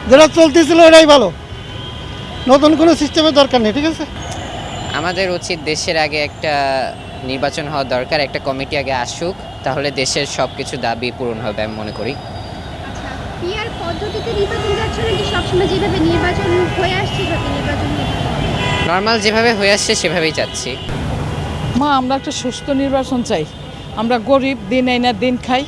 যেটা চলতেছিল এটাই ভালো, নতুন কোনো সিস্টেমের দরকার নেই। ঠিক আছে, আমাদের উচিত দেশের আগে একটা নির্বাচন হওয়া দরকার, একটা কমিটি আগে আসুক, তাহলে দেশের সব কিছু দাবি পূরণ হবে আমি মনে করি। আচ্ছা, পিআর পদ্ধতিতে নির্বাচন যাচ্ছে নাকি সবসময় যেভাবে নির্বাচন হয়ে আসছে সেভাবে নির্বাচন হতে হবে? নর্মাল যেভাবে হয়ে আসছে সেভাবেই চাচ্ছি। মা আমরা একটা সুস্থ নির্বাচন চাই। আমরা গরিব, দিন এই না দিন খাই,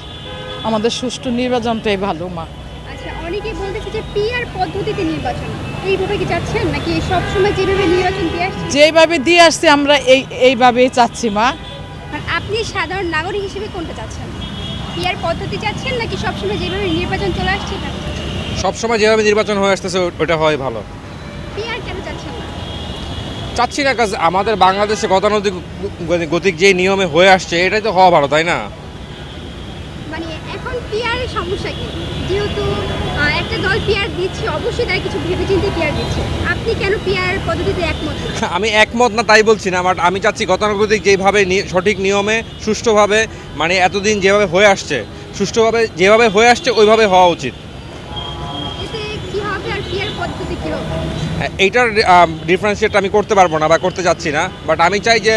আমাদের সুষ্ঠু নির্বাচনটাই ভালো মা। আচ্ছা, অনেকেই বলতেছে যে পিআর পদ্ধতিতে নির্বাচন এইভাবে কি চাচ্ছেন নাকি সবসময় যেভাবে নির্বাচন দিয়ে আসছে? যেভাবে দিয়ে আসছে আমরা এইভাবেই চাচ্ছি মা। আর আপনি সাধারণ নাগরিক হিসেবে কোনটা চাচ্ছেন? পিআর পদ্ধতি চাচ্ছেন নাকি সবসময় যেভাবে নির্বাচন চলে আসছে তা? সবসময় যেভাবে নির্বাচন হয়ে আসতেছে ওটা হয় ভালো। পিআর কেন চাচ্ছেন না? চাচ্ছি না, কাজ আমাদের বাংলাদেশে গতানুগতিক গতিক যে নিয়মে হয়ে আসছে এটাই তো হওয়া ভালো, তাই না? মানে এখন পিআর এর সমস্যা কি? যেহেতু একটা দল পিআর দিচ্ছে, অবশ্যই তারা কিছু ভেবেচিন্তে পিআর দিচ্ছে। আপনি কেন পিআর পদ্ধতিতে একমত না? আমি একমত না তাই বলছি না, বাট আমি চাচ্ছি গতানুগতিক যেভাবে সঠিক নিয়মে সুষ্ঠুভাবে, মানে এতদিন যেভাবে হয়ে আসছে সুষ্ঠুভাবে যেভাবে হয়ে আসছে ওইভাবে হওয়া উচিত। এতে কি হবে আর পিআর পদ্ধতি কি হবে? এইটার ডিফারেন্সিয়েট আমি করতে পারবো না বা করতে চাচ্ছি না, বাট আমি চাই যে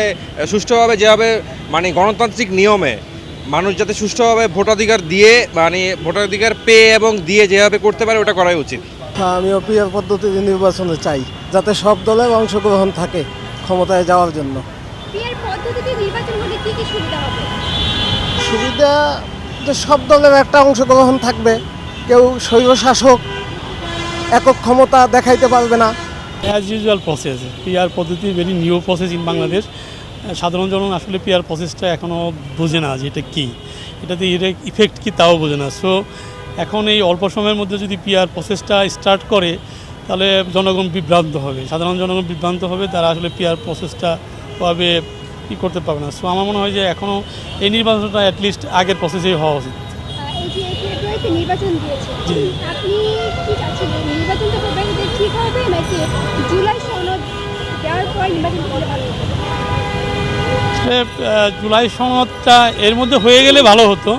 সুষ্ঠুভাবে যেভাবে মানে গণতান্ত্রিক নিয়মে মানুষ যাতে সুষ্ঠুভাবে ভোটাধিকার দিয়ে, মানে ভোটাধিকার পেয়ে এবং দিয়ে যেভাবে করতে পারে ওটা করাই উচিত। আমিও পিআর পদ্ধতিতে নির্বাচনে চাই, যাতে সব দলের অংশগ্রহণ থাকে ক্ষমতায় যাওয়ার জন্য। পিআর পদ্ধতিতে নির্বাচন হলে কি কি সুবিধা হবে? সুবিধা যে সব দলের একটা অংশগ্রহণ থাকবে, কেউ স্বৈরশাসক একক ক্ষমতা দেখাইতে পারবে না। অ্যাজ ইউজুয়াল প্রসেস, পিআর পদ্ধতি very new process in Bangladesh. সাধারণ জন আসলে পিআর প্রসেসটা এখনও বোঝে না যে এটা কী, এটাতে ইফেক্ট কী তাও বোঝে না। সো এখন এই অল্প সময়ের মধ্যে যদি পিআর প্রসেসটা স্টার্ট করে তাহলে জনগণ বিভ্রান্ত হবে, সাধারণ জনগণ বিভ্রান্ত হবে, তারা আসলে পিআর প্রসেসটা ভাবে ই করতে পারবে না। সো আমার মনে হয় যে এখনও এই নির্বাচনটা অ্যাটলিস্ট আগের প্রসেসেই হওয়া উচিত। এই যে ফেব্রুয়ারিতে নির্বাচন দিয়েছে, জি। আপনি কি চাচ্ছেন নির্বাচনটা ফেব্রুয়ারিতে ঠিক হবে নাকি জুলাই সনদ দেওয়ার পর নির্বাচন করলে ভালো হবে? আসলে জুলাই সনদটা এর মধ্যে হয়ে গেলে ভালো হতো,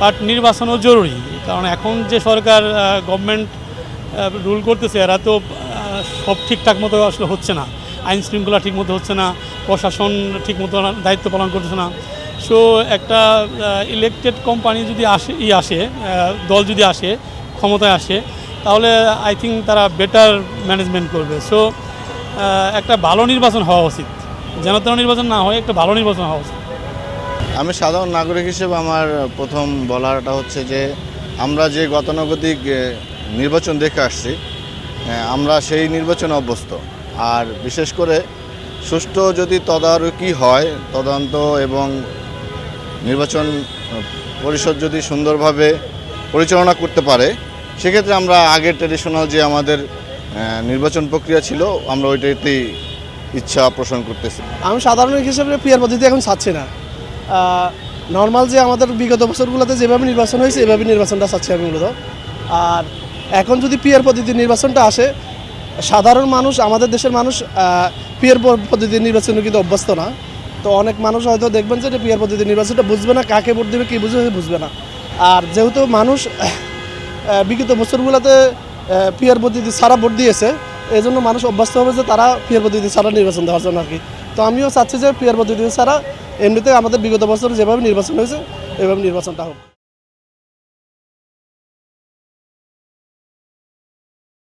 বাট নির্বাচনও জরুরি, কারণ এখন যে সরকার গভর্নমেন্ট রুল করতেছে এরা তো সব ঠিকঠাক মতো আসলে হচ্ছে না, আইন শৃঙ্খলা ঠিক মতো হচ্ছে না, প্রশাসন ঠিক মতো দায়িত্ব পালন করতেছে না। সো একটা ইলেকটেড কোম্পানি যদি আসে দল যদি আসে ক্ষমতায় আসে তাহলে আই থিঙ্ক তারা বেটার ম্যানেজমেন্ট করবে। সো একটা ভালো নির্বাচন হওয়া উচিত, যেন তেন নির্বাচন না হয়, একটা ভালো নির্বাচন হওয়া উচিত। আমি সাধারণ নাগরিক হিসেবে আমার প্রথম বলারটা হচ্ছে যে আমরা যে গতানুগতিক নির্বাচন দেখে আসছি, আমরা সেই নির্বাচনে অভ্যস্ত। আর বিশেষ করে সুষ্ঠু যদি তদারকি হয়, তদন্ত এবং নির্বাচন পরিষদ যদি সুন্দরভাবে পরিচালনা করতে পারে, সেক্ষেত্রে আমরা আগের ট্র্যাডিশনাল যে আমাদের নির্বাচন প্রক্রিয়া ছিল আমরা ওইটাতেই ইচ্ছা পোষণ করতেছি। আমি সাধারণ হিসেবে পিআর পদ্ধতি এখন চাচ্ছি না। নর্মাল যে আমাদের বিগত বছরগুলোতে যেভাবে নির্বাচন হয়েছে এভাবে নির্বাচনটা চাচ্ছি আমি মূলত। আর এখন যদি পিআর পদ্ধতির নির্বাচনটা আসে, সাধারণ মানুষ, আমাদের দেশের মানুষ পিআর পদ্ধতির নির্বাচনে কিন্তু অভ্যস্ত না। তো অনেক মানুষ হয়তো দেখবেন যে পিআর পদ্ধতির নির্বাচনটা বুঝবে না, কাকে ভোট দেবে কী বুঝবে না। আর যেহেতু মানুষ বিগত বছরগুলোতে পিআর পদ্ধতি ছাড়া ভোট দিয়েছে, এই জন্য মানুষ অভ্যস্ত হবে যে তারা পিআর পদ্ধতি ছাড়া নির্বাচন দেওয়ার জন্য আর কি। তো আমিও চাচ্ছি যে পিআর পদ্ধতি ছাড়া এমনিতে আমাদের বিগত বছর যেভাবে নির্বাচন হয়েছে এভাবে নির্বাচনটা হোক।